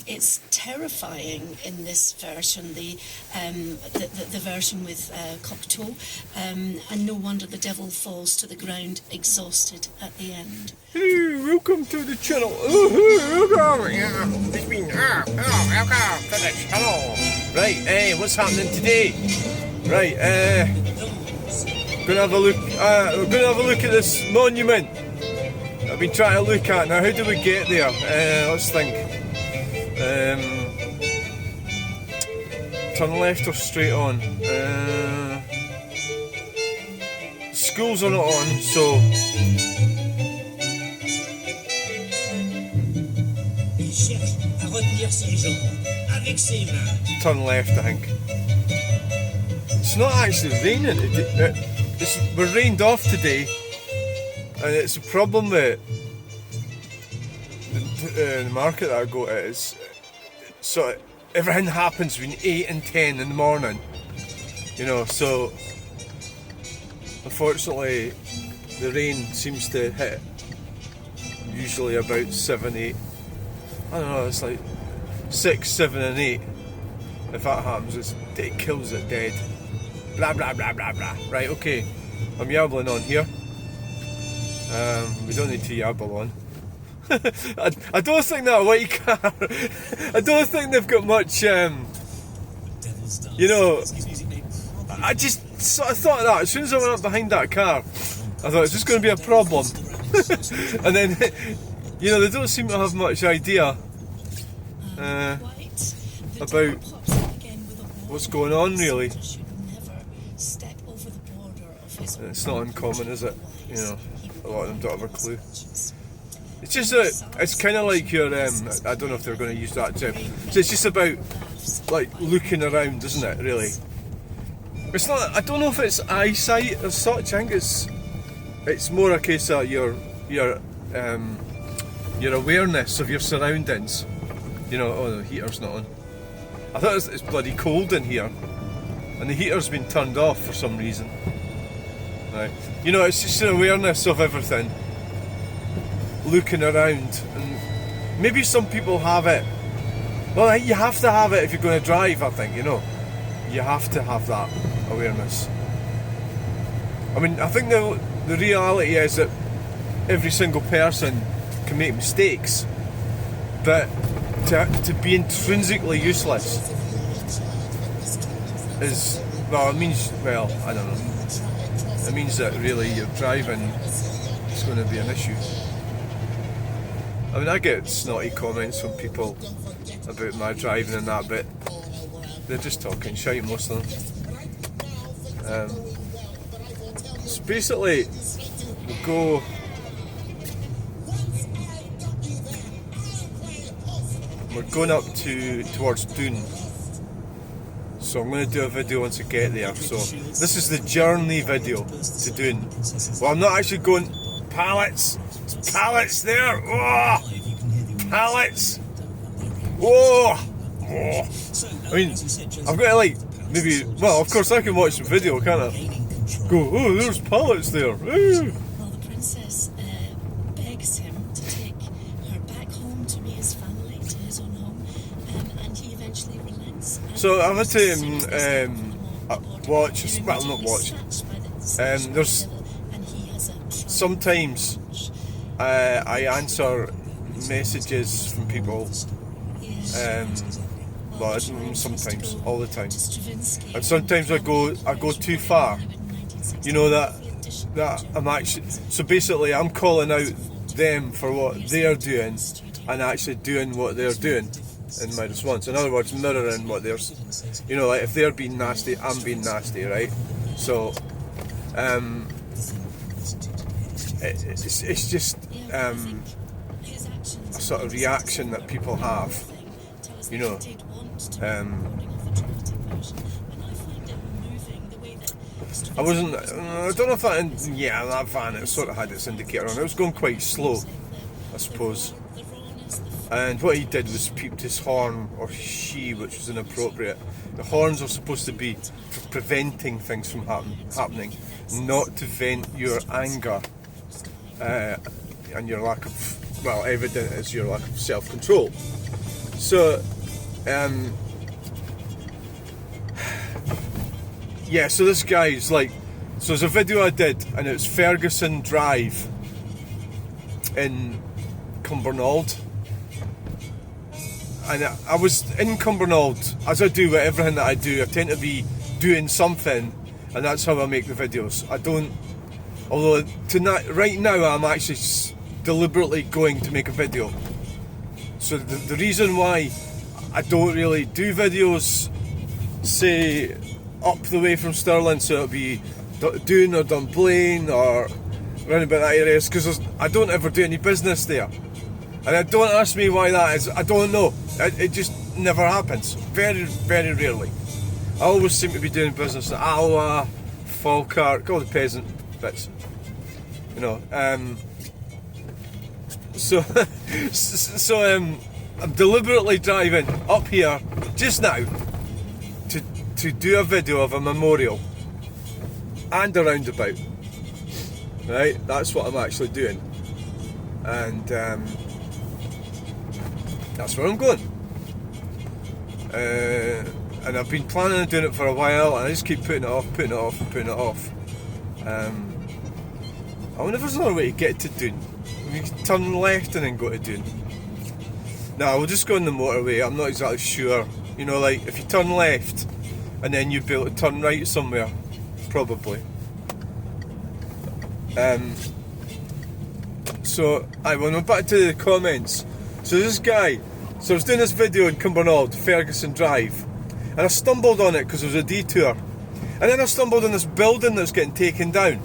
It's terrifying in this version, the version with Cocteau, and no wonder the devil falls to the ground exhausted at the end. Hey, welcome to the channel. Welcome. Welcome to the channel. Right, what's happening today? Right, gonna have a look. We're gonna have a look at this monument I've been trying to look at. Now, how do we get there? Let's think. Turn left or straight on? Schools are not on, so turn left, I think. It's not actually raining. We're rained off today, and it's a problem with the market that I go to. Is so everything happens between 8 and 10 in the morning, you know, so unfortunately the rain seems to hit usually about 7, 8, I don't know, it's like 6, 7 and 8. If that happens, it kills it dead. Blah blah blah blah blah. Right, okay, I'm yabbling on here. We don't need to yabble on. I don't think that white car, I don't think they've got much, you know, I just sort of thought that as soon as I went up behind that car, I thought, is this going to be a problem? And then, you know, they don't seem to have much idea about what's going on, really. It's not uncommon, is it? You know, a lot of them don't have a clue. It's just it's kind of like your, I don't know if they're going to use that term, so it's just about, like, looking around, isn't it, really? It's not, I don't know if it's eyesight as such. I think it's more a case of your awareness of your surroundings. You know, oh, the heater's not on. I thought it's bloody cold in here, and the heater's been turned off for some reason. Right. You know, it's just an awareness of everything. Looking around, and maybe some people have it. Well, you have to have it if you're going to drive, I think, you know. You have to have that awareness. I mean, I think the reality is that every single person can make mistakes, but to be intrinsically useless is, well, it means, well, I don't know. It means that really your driving is going to be an issue. I mean, I get snotty comments from people about my driving and that, but they're just talking shite, most of them. So basically, we're going up towards Doune. So I'm going to do a video once I get there. So this is the journey video to Doune. Well, I'm not actually going pallets. There's pallets there. Oh, pallets. Whoa. Oh. I mean, I've got to, like, maybe, well, of course I can watch the video, can't I? Go, oh, there's pallets there. Well, the princess begs him to take her back home to meet his family, to his own home, and he eventually relents. So I've had to watch, well, not watch. There's sometimes I answer messages from people. Well, sometimes, all the time, and sometimes I go too far. You know, that I'm actually, so basically I'm calling out them for what they're doing and actually doing what they're doing in my response. In other words, mirroring what they're, you know, like if they're being nasty, I'm being nasty, right? So it's just a sort of reaction that people have, you know. I don't know if that van, it sort of had its indicator on. It was going quite slow, I suppose. And what he did was peeped his horn, or she, which was inappropriate. The horns are supposed to be for preventing things from happening, not to vent your anger and your lack of, well, evident is your lack of self-control. So, yeah, so this guy's like, so there's a video I did, and it's Ferguson Drive in Cumbernauld. And I was in Cumbernauld, as I do with everything that I do. I tend to be doing something, and that's how I make the videos. I don't, although tonight, right now, I'm actually deliberately going to make a video. So the reason why I don't really do videos, say, up the way from Stirling, so it'll be Doune or Dunblane or around about that area, is because I don't ever do any business there. And don't ask me why that is, I don't know. It just never happens. Very, very rarely. I always seem to be doing business at Alloa, Falkirk, all the peasant bits. You know, I'm deliberately driving up here just now to do a video of a memorial and a roundabout. Right, that's what I'm actually doing, and that's where I'm going. And I've been planning on doing it for a while, and I just keep putting it off. I wonder if there's another way to get to Doune. You can turn left and then go to Doune. No, we'll just go on the motorway. I'm not exactly sure. You know, like if you turn left and then you'd be able to turn right somewhere, probably. So, we're back to the comments. So this guy, so I was doing this video in Cumbernauld, Ferguson Drive, and I stumbled on it because there was a detour. And then I stumbled on this building that's getting taken down.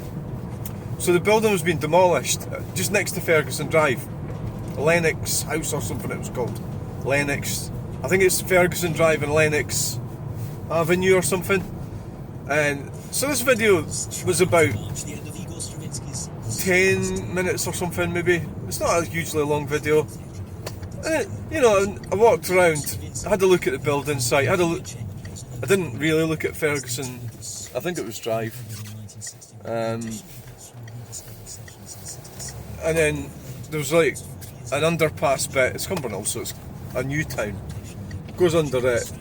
So the building was being demolished, just next to Ferguson Drive. Lennox House or something it was called. Lennox. I think it's Ferguson Drive and Lennox Avenue or something. And so this video was about 10 minutes or something maybe. It's not a hugely long video. And, you know, I walked around, I had a look at the building site, I didn't really look at Ferguson, I think it was Drive. And then there was like an underpass bit. It's Cumbernauld, so it's a new town. Goes under it.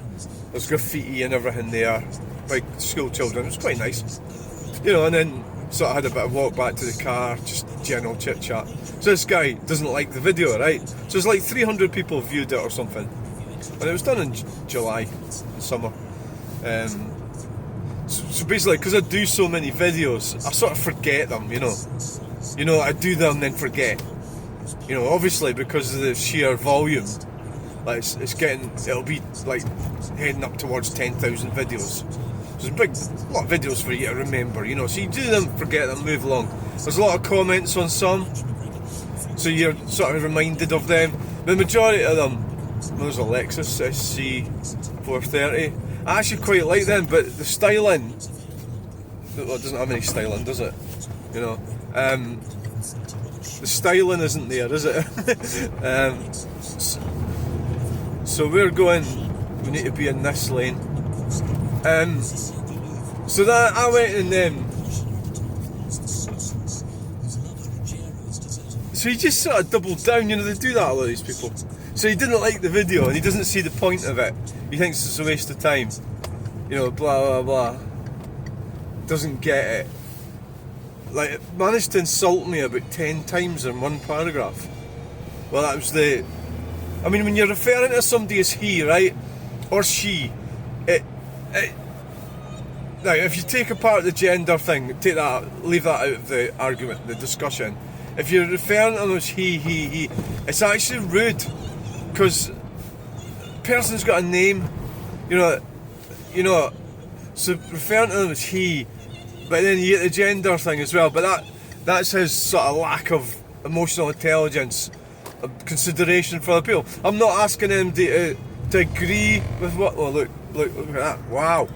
There's graffiti and everything there, like school children. It was quite nice, you know. And then sort of had a bit of walk back to the car, just general chit chat. So this guy doesn't like the video, right? So it's like 300 people viewed it or something, and it was done in July, summer. So basically, because I do so many videos, I sort of forget them, you know. You know, I do them and then forget. You know, obviously because of the sheer volume, like it'll be like heading up towards 10,000 videos. So there's a lot of videos for you to remember, you know. So you do them, forget them, move along. There's a lot of comments on some, so you're sort of reminded of them. The majority of them, there's a Lexus SC430. I actually quite like them, but the styling, well, it doesn't have any styling, does it? You know. The styling isn't there, is it? So we're going, we need to be in this lane. So that I went and so he just sort of doubled down, you know, they do that, a lot of these people. So he didn't like the video and he doesn't see the point of it. He thinks it's a waste of time. You know, blah blah blah. Doesn't get it. Like, it managed to insult me about 10 times in one paragraph. Well, that was I mean, when you're referring to somebody as he, right, or she, now, if you take apart the gender thing, leave that out of the argument, the discussion. If you're referring to them as he, it's actually rude, because the person's got a name, you know, so referring to them as he, but then you get the gender thing as well, but that's his sort of lack of emotional intelligence, consideration for other people. I'm not asking him to agree with what. Oh, look at that! Wow,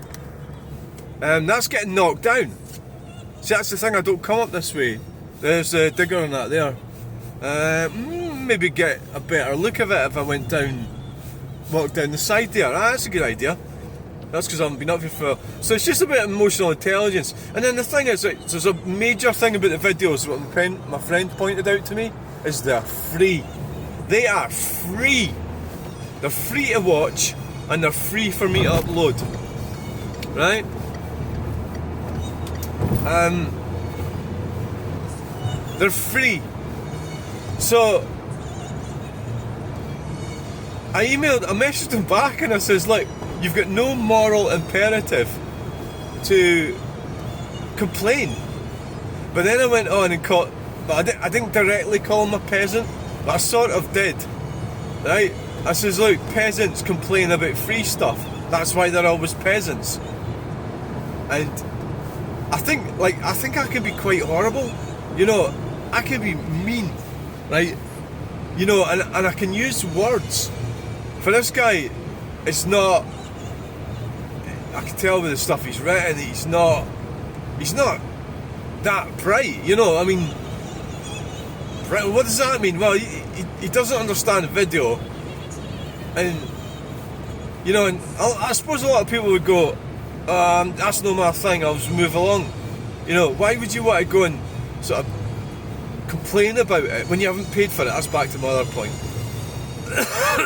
that's getting knocked down. See, that's the thing. I don't come up this way. There's a digger on that there. Maybe get a better look of it if I walked down the side there. That's a good idea. That's because I haven't been up here for. So it's just a bit of emotional intelligence. And then the thing is, like, there's a major thing about the videos. What my friend pointed out to me is they're free. They are free. They're free to watch, and they're free for me to upload. Right? They're free. So I messaged him back and I says, look, you've got no moral imperative to complain. But then I went on and but I didn't directly call him a peasant, but I sort of did. Right? I says, look, peasants complain about free stuff. That's why they're always peasants. And I think I can be quite horrible. You know, I can be mean, right? You know, and I can use words. For this guy, it's not, I can tell with the stuff he's written, he's not that bright, you know, I mean, what does that mean? Well, he doesn't understand video, and, you know, and I suppose a lot of people would go, that's not my thing, I'll just move along. You know, why would you want to go and sort of complain about it when you haven't paid for it? That's back to my other point.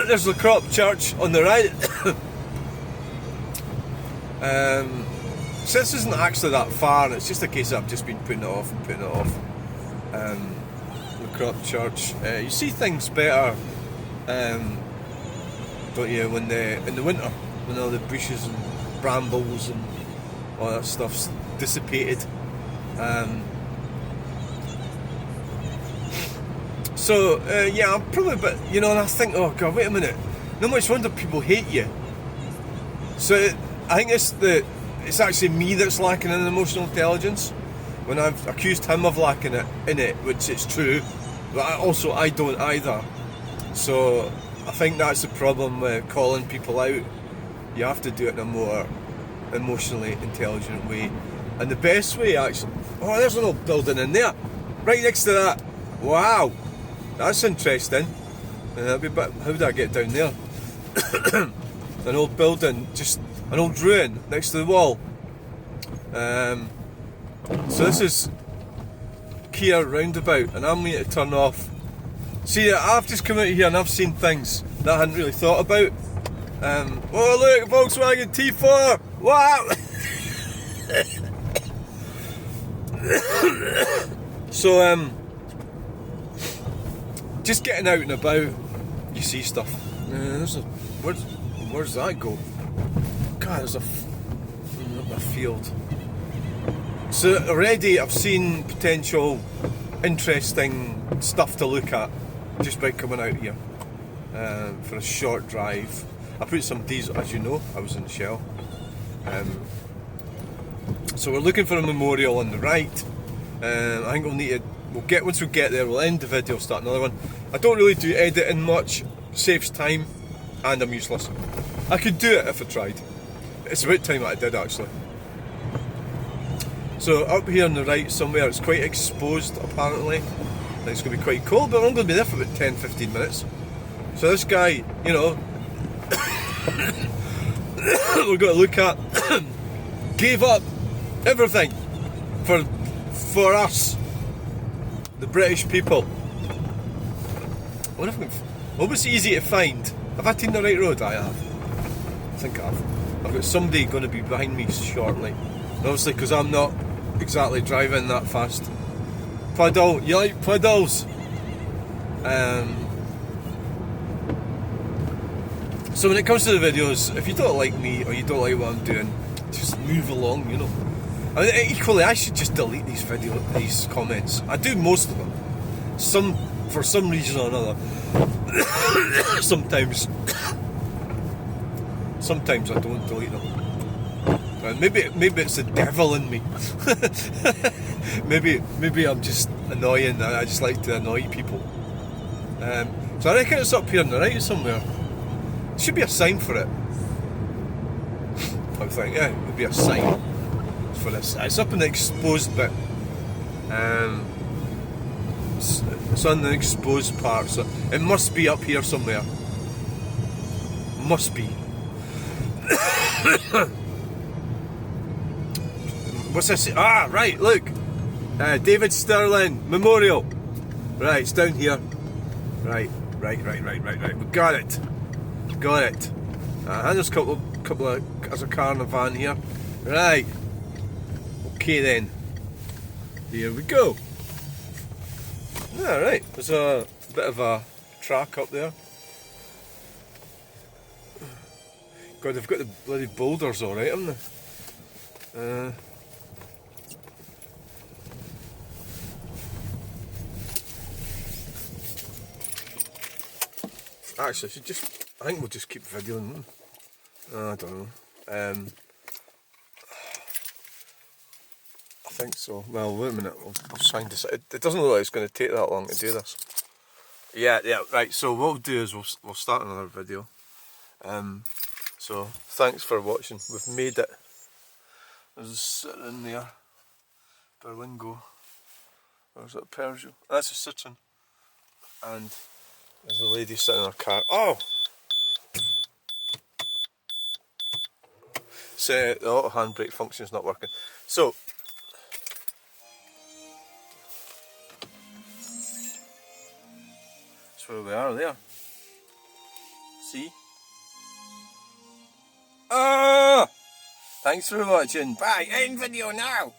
There's the Crop Church on the right. So this isn't actually that far, and it's just a case of I've just been putting it off and putting it off. The Crop Church. You see things better, don't you, in the winter, when all the bushes and brambles and all that stuff's dissipated. So yeah, I'm probably a bit, you know, and I think, oh god, wait a minute, no much wonder people hate you. So I think it's actually me that's lacking in emotional intelligence, when I've accused him of lacking it in it, which is true, but I don't either. So I think that's the problem with calling people out. You have to do it in a more emotionally intelligent way, and the best way, actually, oh, there's an old building in there right next to that. Wow, that's interesting. How did I get down there? An old building, just an old ruin next to the wall. So this is Kia roundabout, and I'm going to turn off. See, I've just come out here and I've seen things that I hadn't really thought about. Oh look, Volkswagen T4! Wow! So just getting out and about, you see stuff. Where's that go? God, there's a field. So already I've seen potential interesting stuff to look at just by coming out here for a short drive. I put some diesel, as you know, I was in Shire. So we're looking for a memorial on the right. I think once we get there, we'll end the video, start another one. I don't really do editing much, saves time, and I'm useless. I could do it if I tried. It's about time that I did, actually. So up here on the right somewhere, it's quite exposed apparently. I think it's going to be quite cold, but I'm going to be there for about 10-15 minutes. So this guy, you know, we've got to look at, gave up everything for us, the British people. What was easy to find? Have I taken the right road? I have. I think I have. I've got somebody going to be behind me shortly. And obviously, because I'm not exactly driving that fast. Puddle, you like puddles? So when it comes to the videos, if you don't like me or you don't like what I'm doing, just move along, you know. I mean, equally, I should just delete these comments. I do most of them. For some reason or another. Sometimes I don't delete them. Maybe it's the devil in me. maybe I'm just annoying. I just like to annoy people. So I reckon it's up here on the right somewhere. There should be a sign for it. I think, yeah, it would be a sign for this. It's up in the exposed bit. It's on the exposed part, so it must be up here somewhere. Must be. What's this? Ah, right, look. David Stirling Memorial. Right, it's down here. Right. We got it. I've got it. And there's a couple of there's a car and a van here. Right. Okay then. Here we go. Alright, there's a bit of a track up there. God, they've got the bloody boulders alright, haven't they? Actually, I think we'll just keep videoing them. I don't know. I think so. Well, wait a minute. We'll try and decide. It doesn't look like it's going to take that long to do this. Yeah, right. So what we'll do is we'll start another video. So thanks for watching. We've made it. There's a sitting in there. Berlingo. Or is it Peugeot? That's a Citroen. And there's a lady sitting in her car. Oh! So the auto handbrake function is not working. So that's where we are there. See? Ah! Thanks for watching. Bye. End video now.